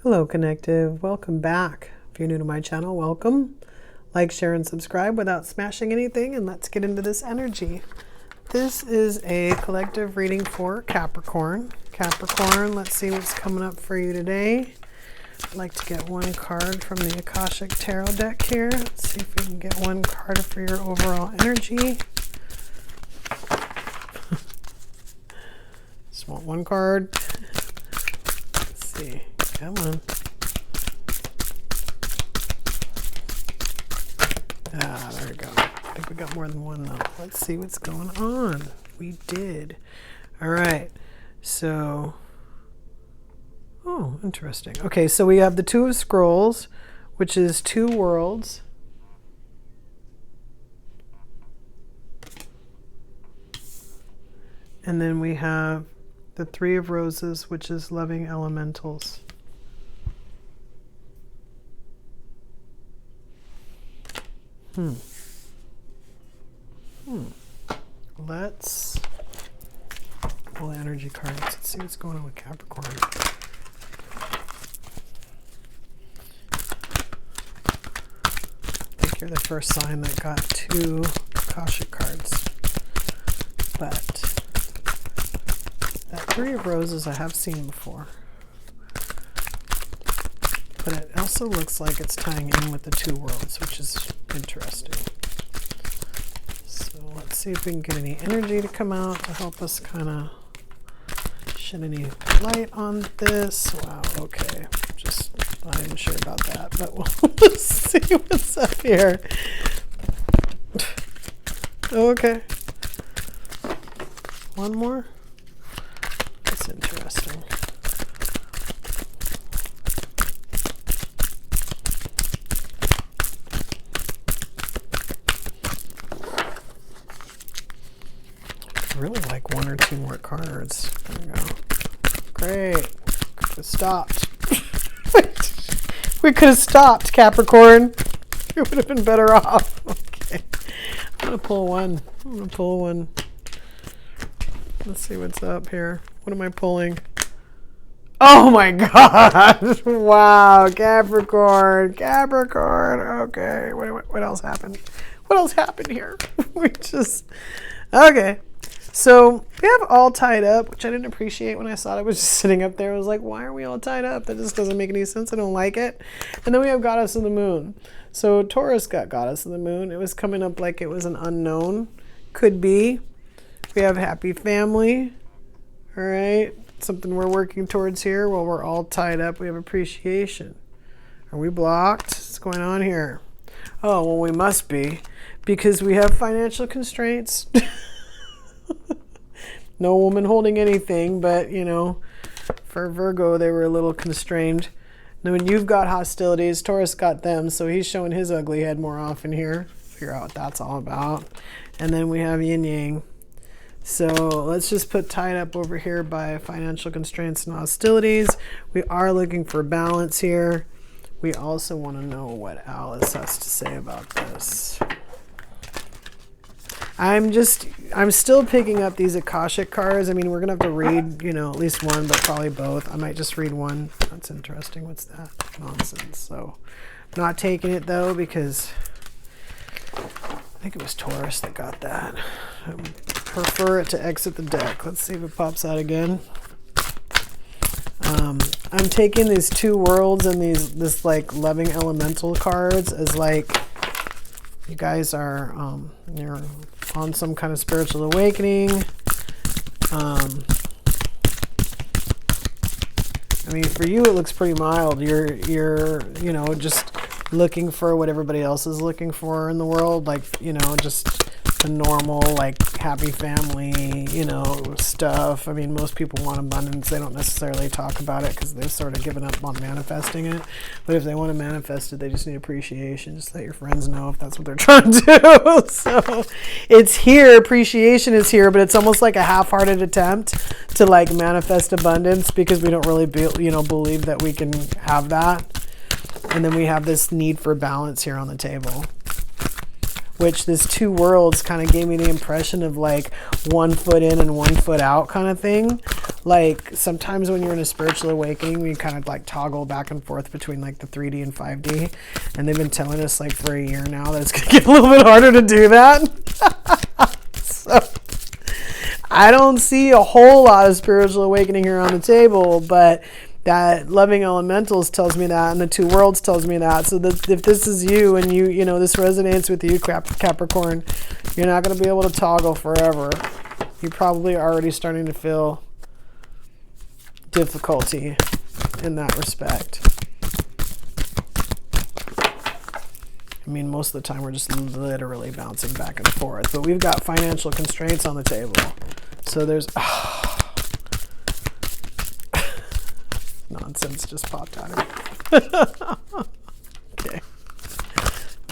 Hello, Connective. Welcome back. If you're new to my channel, welcome. Like, share, and subscribe without smashing anything, and let's get into this energy. This is a collective reading for Capricorn. Capricorn, let's see what's coming up for you today. I'd like to get one card from the Akashic Tarot deck here. Let's see if we can get one card for your overall energy. Just want one card. Let's see. Come on. Ah, there we go. I think we got more than one though. Let's see what's going on. We did. All right. So, oh, interesting. Okay, so we have the Two of Scrolls, which is two worlds. And then we have the Three of Roses, which is loving elementals. Let's pull energy cards. Let's see what's going on with Capricorn. I think you're the first sign that got two Akashic cards. But that Three of Roses I have seen before. But it also looks like it's tying in with the two worlds, which is interesting. So let's see if we can get any energy to come out to help us kind of shed any light on this. Wow, okay. Just not even sure about that, but we'll see what's up here. Okay. One more. That's interesting. Really like one or two more cards. There we go. Great. Could have stopped. We could have stopped, Capricorn. We would have been better off. Okay. I'm going to pull one. Let's see what's up here. What am I pulling? Oh my God. Wow. Capricorn. Okay. What else happened? What else happened here? Okay. So we have all tied up, which I didn't appreciate when I saw it was just sitting up there. I was like, why are we all tied up? That just doesn't make any sense. I don't like it. And then we have Goddess of the Moon. So Taurus got Goddess of the Moon. It was coming up like it was an unknown. Could be. We have Happy Family. All right. Something we're working towards here. While we're all tied up, we have Appreciation. Are we blocked? What's going on here? Oh, well, we must be, because we have financial constraints. No woman holding anything, but you know, for Virgo they were a little constrained. Then when you've got hostilities, Taurus got them, so he's showing his ugly head more often here. Figure out what that's all about. And then we have yin yang. So let's just put tied up over here by financial constraints and hostilities. We are looking for balance here. We also want to know what Alice has to say about this. I'm still picking up these Akashic cards. I mean, we're going to have to read, you know, at least one, but probably both. I might just read one. That's interesting. What's that? Nonsense. So I'm not taking it, though, because I think it was Taurus that got that. I would prefer it to exit the deck. Let's see if it pops out again. I'm taking these two worlds and this like loving elemental cards as like you guys are you're on some kind of spiritual awakening. I mean, for you it looks pretty mild. You're you know, just looking for what everybody else is looking for in the world, like, you know, just the normal, like, happy family, you know, stuff. I mean, most people want abundance. They don't necessarily talk about it because they've sort of given up on manifesting it. But if they want to manifest it, they just need appreciation. Just let your friends know if that's what they're trying to do. So it's here. Appreciation is here, but it's almost like a half-hearted attempt to, like, manifest abundance because we don't really, believe that we can have that. And then we have this need for balance here on the table, which this two worlds kind of gave me the impression of like 1 foot in and 1 foot out kind of thing. like sometimes when you're in a spiritual awakening, you kind of like toggle back and forth between like the 3D and 5D. And they've been telling us like for a year now that it's going to get a little bit harder to do that. So I don't see a whole lot of spiritual awakening here on the table, but that loving elementals tells me that, and the two worlds tells me that. So that if this is you and you know, this resonates with you, Capricorn, you're not going to be able to toggle forever. You're probably already starting to feel difficulty in that respect. I mean, most of the time we're just literally bouncing back and forth, but we've got financial constraints on the table. So there's nonsense just popped out of me. Okay.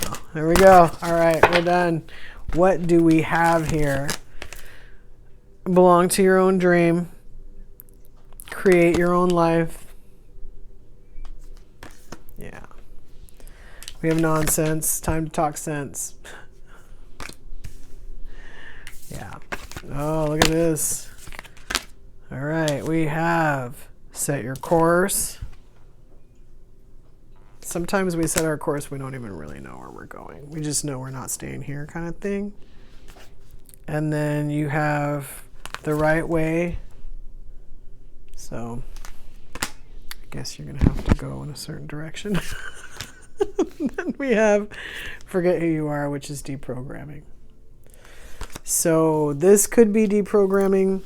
Oh, there we go. All right, we're done. What do we have here? Belong to your own dream. Create your own life. Yeah. We have nonsense. Time to talk sense. Yeah. Oh, look at this. All right, we have set your course. Sometimes we set our course, we don't even really know where we're going. We just know we're not staying here kind of thing. And then you have the right way. So I guess you're going to have to go in a certain direction. Then we have forget who you are, which is deprogramming. So this could be deprogramming.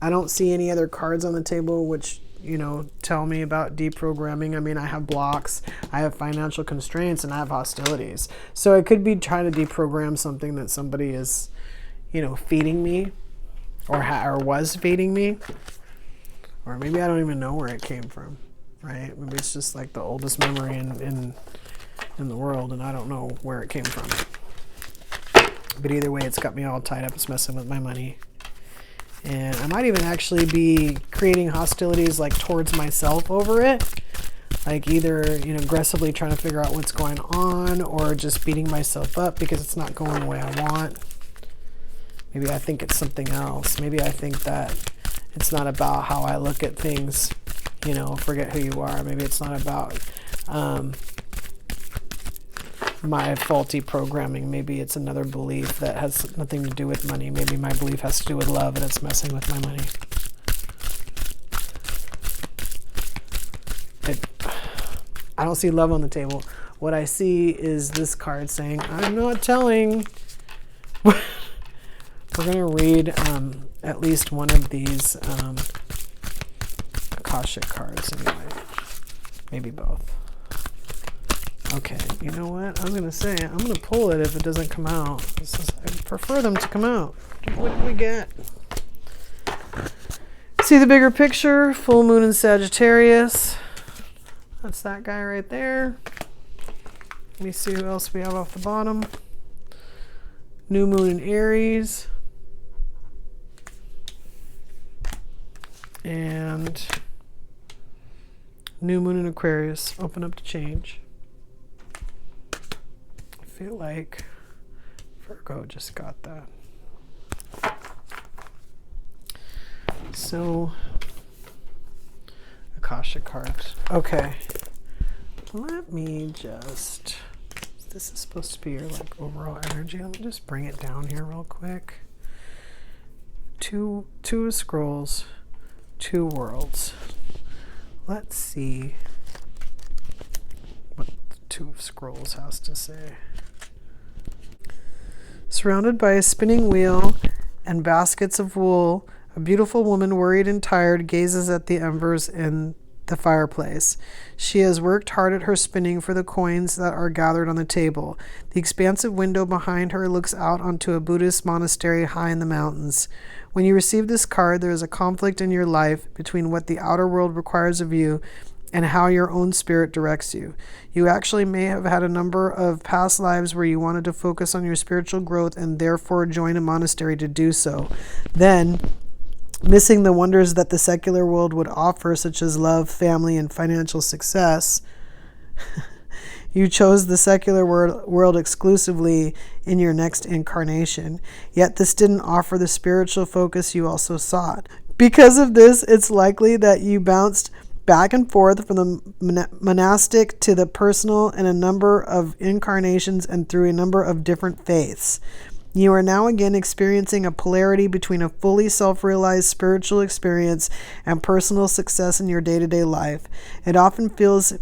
I don't see any other cards on the table which, you know, tell me about deprogramming. I mean, I have blocks, I have financial constraints, and I have hostilities. So I could be trying to deprogram something that somebody is, you know, feeding me or was feeding me. Or maybe I don't even know where it came from, right? Maybe it's just like the oldest memory in the world, and I don't know where it came from. But either way, it's got me all tied up. It's messing with my money. And I might even actually be creating hostilities like towards myself over it. Like either, you know, aggressively trying to figure out what's going on, or just beating myself up because it's not going the way I want. Maybe I think it's something else. Maybe I think that it's not about how I look at things, you know, forget who you are. Maybe it's not about my faulty programming. Maybe it's another belief that has nothing to do with money. Maybe my belief has to do with love and it's messing with my money. I don't see love on the table. What I see is this card saying, I'm not telling. We're going to read at least one of these Akashic cards anyway. Maybe both. Okay, you know what? I'm going to say, I'm going to pull it if it doesn't come out. I prefer them to come out. What did we get? See the bigger picture? Full moon in Sagittarius. That's that guy right there. Let me see who else we have off the bottom. New moon in Aries. And new moon in Aquarius. Open up to change. I feel like Virgo just got that. So, Akashic cards. Okay. Let me just, this is supposed to be your like overall energy. Let me just bring it down here real quick. Two scrolls, two worlds. Let's see what the two scrolls has to say. Surrounded by a spinning wheel and baskets of wool, a beautiful woman, worried and tired, gazes at the embers in the fireplace. She has worked hard at her spinning for the coins that are gathered on the table. The expansive window behind her looks out onto a Buddhist monastery high in the mountains. When you receive this card, there is a conflict in your life between what the outer world requires of you and how your own spirit directs you. You actually may have had a number of past lives where you wanted to focus on your spiritual growth and therefore join a monastery to do so. Then, missing the wonders that the secular world would offer, such as love, family, and financial success, you chose the secular world exclusively in your next incarnation. Yet this didn't offer the spiritual focus you also sought. Because of this, it's likely that you bounced back and forth from the monastic to the personal in a number of incarnations and through a number of different faiths. You are now again experiencing a polarity between a fully self-realized spiritual experience and personal success in your day-to-day life. It often feels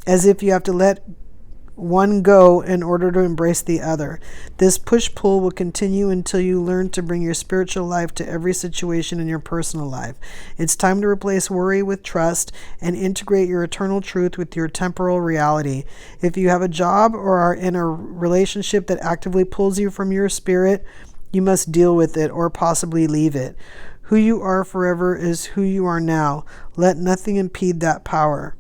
as if you have to let one go in order to embrace the other. This push-pull will continue until you learn to bring your spiritual life to every situation in your personal life. It's time to replace worry with trust and integrate your eternal truth with your temporal reality. If you have a job or are in a relationship that actively pulls you from your spirit, you must deal with it or possibly leave it. Who you are forever is who you are now. Let nothing impede that power.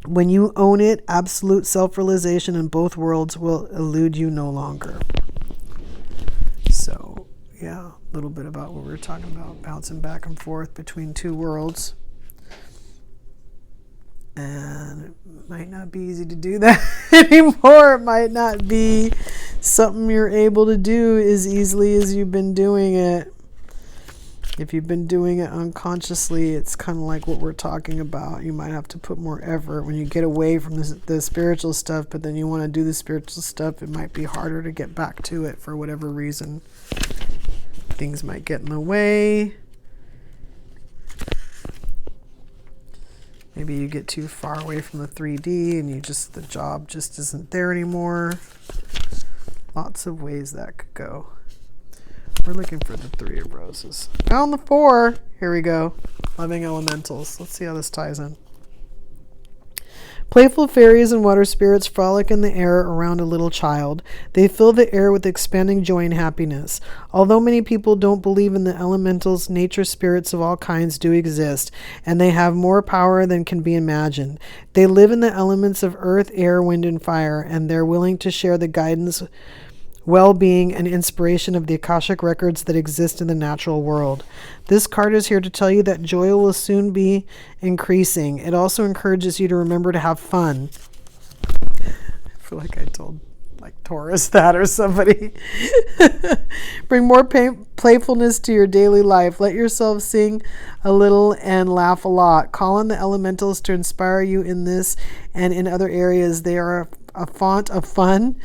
When you own it, absolute self-realization in both worlds will elude you no longer. So, yeah, a little bit about what we were talking about, bouncing back and forth between two worlds. And it might not be easy to do that anymore. It might not be something you're able to do as easily as you've been doing it. If you've been doing it unconsciously, it's kind of like what we're talking about. You might have to put more effort when you get away from the spiritual stuff, but then you want to do the spiritual stuff. It might be harder to get back to it for whatever reason. Things might get in the way. Maybe you get too far away from the 3D and the job just isn't there anymore. Lots of ways that could go. We're looking for the 3 of Roses. Found the 4. Here we go. Loving elementals. Let's see how this ties in. Playful fairies and water spirits frolic in the air around a little child. They fill the air with expanding joy and happiness. Although many people don't believe in the elementals, nature spirits of all kinds do exist, and they have more power than can be imagined. They live in the elements of earth, air, wind, and fire, and they're willing to share the guidance, well-being, and inspiration of the Akashic records that exist in the natural world. This card is here to tell you that joy will soon be increasing. It also encourages you to remember to have fun. I feel like I told Taurus that or somebody. Bring more playfulness to your daily life. Let yourself sing a little and laugh a lot. Call on the elementals to inspire you in this and in other areas. They are a font of fun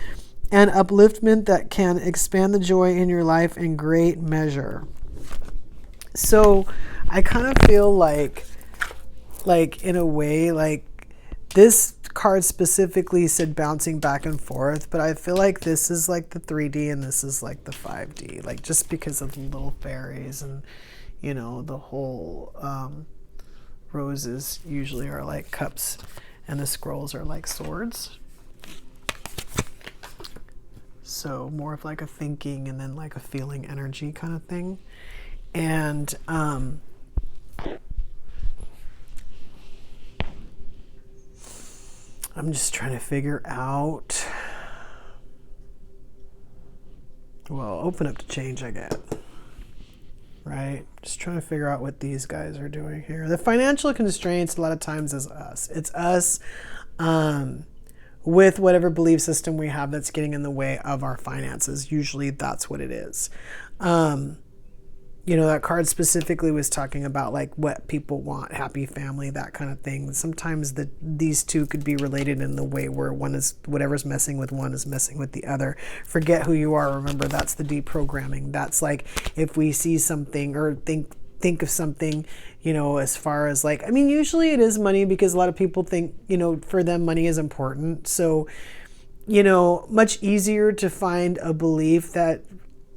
and upliftment that can expand the joy in your life in great measure. So I kind of feel like in a way, like this card specifically said bouncing back and forth, but I feel like this is like the 3D and this is like the 5D, like just because of the little fairies and, you know, the whole roses usually are like cups and the scrolls are like swords. So more of like a thinking and then like a feeling energy kind of thing. And I'm just trying to figure out, well, open up to change I get, right? Just trying to figure out what these guys are doing here. The financial constraints a lot of times is us. It's us with whatever belief system we have that's getting in the way of our finances. Usually that's what it is. You know, that card specifically was talking about like what people want, happy family, that kind of thing. Sometimes these two could be related in the way where one is, whatever's messing with one is messing with the other. Forget who you are. Remember, that's the deprogramming. That's like if we see something or think of something, you know, as far as like, I mean, usually it is money because a lot of people think, you know, for them money is important. So, you know, much easier to find a belief that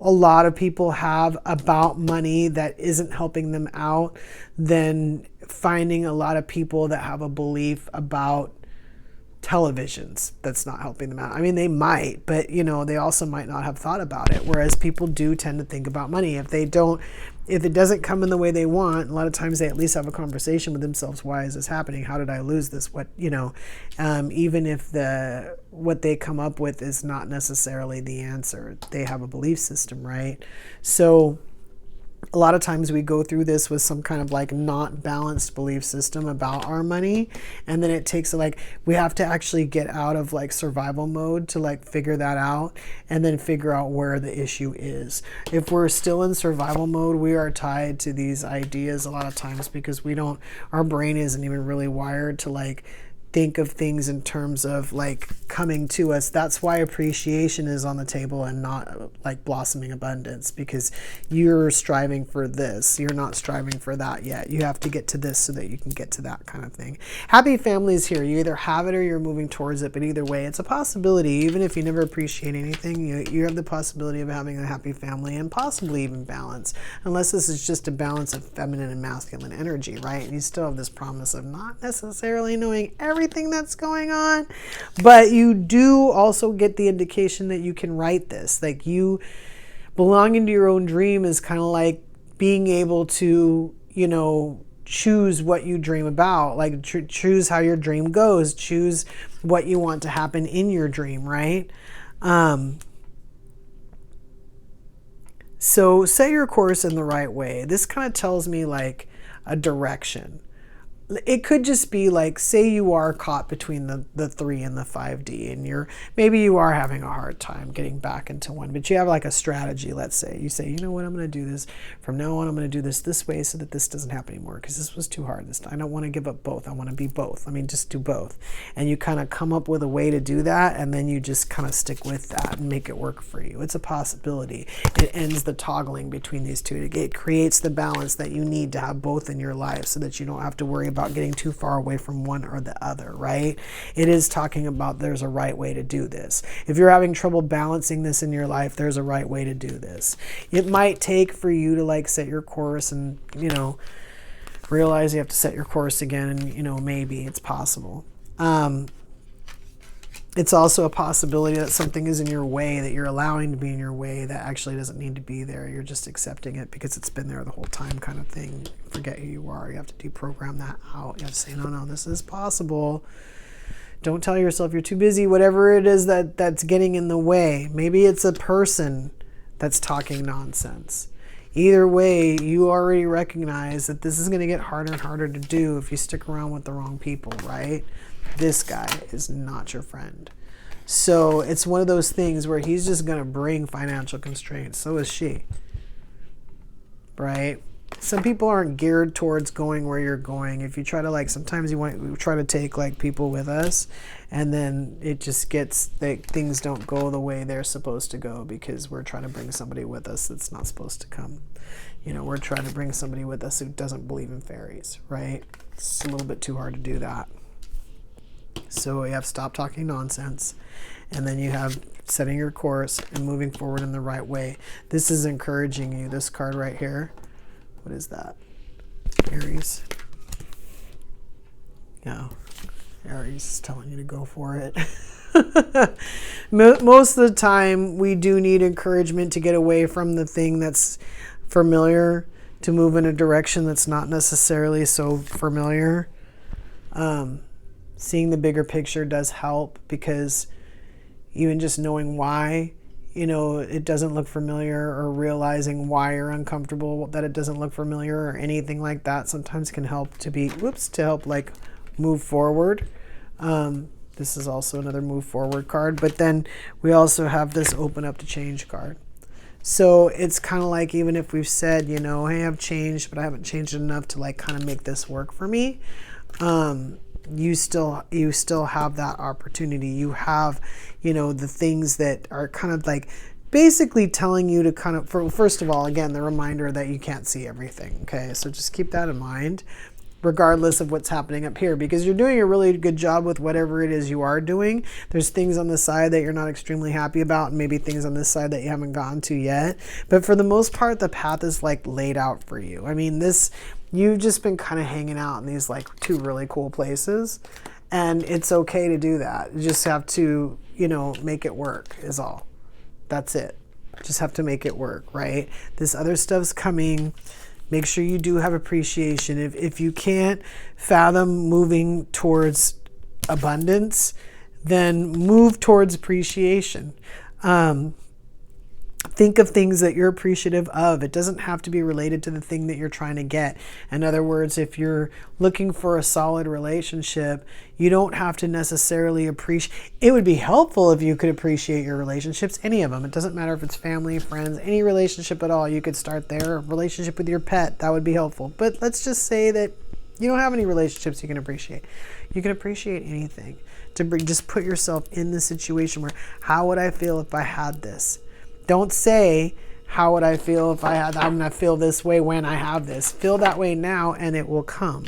a lot of people have about money that isn't helping them out than finding a lot of people that have a belief about televisions that's not helping them out. I mean, they might, but you know, they also might not have thought about it. Whereas people do tend to think about money. If it doesn't come in the way they want, a lot of times they at least have a conversation with themselves. Why is this happening? How did I lose this? What, you know, even if what they come up with is not necessarily the answer, they have a belief system, right? So a lot of times we go through this with some kind of like not balanced belief system about our money. And then it takes like, we have to actually get out of like survival mode to like figure that out and then figure out where the issue is. If we're still in survival mode, we are tied to these ideas a lot of times because our brain isn't even really wired to like think of things in terms of like coming to us. That's why appreciation is on the table and not like blossoming abundance, because you're striving for this. You're not striving for that yet. You have to get to this so that you can get to that kind of thing. Happy family is here. You either have it or you're moving towards it, but either way, it's a possibility. Even if you never appreciate anything, you have the possibility of having a happy family and possibly even balance, unless this is just a balance of feminine and masculine energy, right? And you still have this promise of not necessarily knowing everything that's going on, but you do also get the indication that you can write this. Like, you belonging to your own dream is kind of like being able to, choose what you dream about, like choose how your dream goes, choose what you want to happen in your dream, right? So set your course in the right way. This kind of tells me like a direction. It could just be like, say you are caught between the 3 and the 5D, and maybe you are having a hard time getting back into 1, but you have like a strategy. Let's say you say, you know what, I'm going to do this from now on. I'm going to do this way so that this doesn't happen anymore, because this was too hard this time. I don't want to give up both. I want to be both. I mean, just do both. And you kind of come up with a way to do that, and then you just kind of stick with that and make it work for you. It's a possibility. It ends the toggling between these two. It creates the balance that you need to have both in your life, so that you don't have to worry about getting too far away from one or the other, right? It is talking about there's a right way to do this. If you're having trouble balancing this in your life, there's a right way to do this. It might take for you to like set your course and, realize you have to set your course again, and, maybe it's possible. It's also a possibility that something is in your way that you're allowing to be in your way that actually doesn't need to be there. You're just accepting it because it's been there the whole time, kind of thing. Forget who you are. You have to deprogram that out. You have to say, no, this is possible. Don't tell yourself you're too busy, whatever it is that's getting in the way. Maybe it's a person that's talking nonsense. Either way, you already recognize that this is going to get harder and harder to do if you stick around with the wrong people, right? This guy is not your friend. So it's one of those things where he's just going to bring financial constraints. So is she, right? Some people aren't geared towards going where you're going. If you try to sometimes we try to take people with us, and then it just gets that things don't go the way they're supposed to go because we're trying to bring somebody with us that's not supposed to come. We're trying to bring somebody with us who doesn't believe in fairies, right? It's a little bit too hard to do that. So you have stop talking nonsense, and then you have setting your course and moving forward in the right way. This is encouraging you. This card right here. What is that? Aries. Yeah. Aries is telling you to go for it. Most of the time, we do need encouragement to get away from the thing that's familiar, to move in a direction that's not necessarily so familiar. Seeing the bigger picture does help, because even just knowing why, it doesn't look familiar, or realizing why you're uncomfortable that it doesn't look familiar or anything like that sometimes can help to move forward. This is also another move forward card, but then we also have this open up to change card. So it's kind of like, even if we've said, hey, I've changed, but I haven't changed enough to kind of make this work for me. You still have that opportunity. You have, the things that are kind of basically telling you to kind of, first of all, again, the reminder that you can't see everything. Okay. So just keep that in mind, regardless of what's happening up here, because you're doing a really good job with whatever it is you are doing. There's things on the side that you're not extremely happy about, and maybe things on this side that you haven't gotten to yet. But for the most part, the path is laid out for you. I mean, you've just been kind of hanging out in these two really cool places, and it's okay to do that. You just have to, make it work is all. That's it. Just have to make it work, right? This other stuff's coming. Make sure you do have appreciation. If you can't fathom moving towards abundance, then move towards appreciation. Think of things that you're appreciative of. It doesn't have to be related to the thing that you're trying to get. In other words, if you're looking for a solid relationship, you don't have to necessarily appreciate. It would be helpful if you could appreciate your relationships, any of them. It doesn't matter if it's family, friends, any relationship at all. You could start there. Relationship with your pet, that would be helpful. But let's just say that you don't have any relationships you can appreciate. You can appreciate anything. Just put yourself in the situation where, how would I feel if I had this? Don't say, how would I feel if I had, I'm going to feel this way when I have this. Feel that way now and it will come.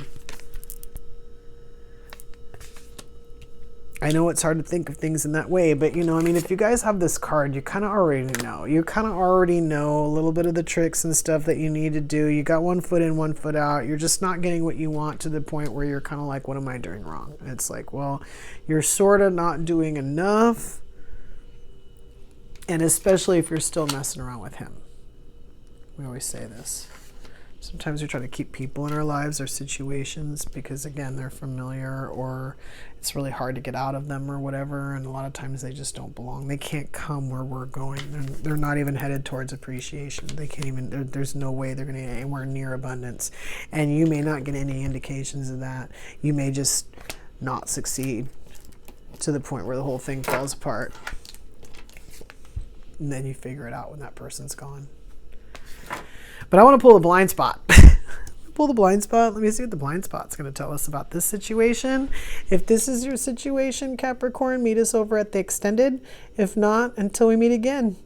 I know it's hard to think of things in that way, but if you guys have this card, you kind of already know. You kind of already know a little bit of the tricks and stuff that you need to do. You got one foot in, one foot out. You're just not getting what you want to the point where you're kind of like, what am I doing wrong? And it's like, well, you're sort of not doing enough. And especially if you're still messing around with him. We always say this. Sometimes we try to keep people in our lives or situations because, again, they're familiar or it's really hard to get out of them or whatever. And a lot of times they just don't belong. They can't come where we're going. They're not even headed towards appreciation. They can't even, there's no way they're going to get anywhere near abundance. And you may not get any indications of that. You may just not succeed to the point where the whole thing falls apart. And then you figure it out when that person's gone. But I want to pull the blind spot. Pull the blind spot. Let me see what the blind spot's going to tell us about this situation. If this is your situation, Capricorn, meet us over at the extended. If not, until we meet again.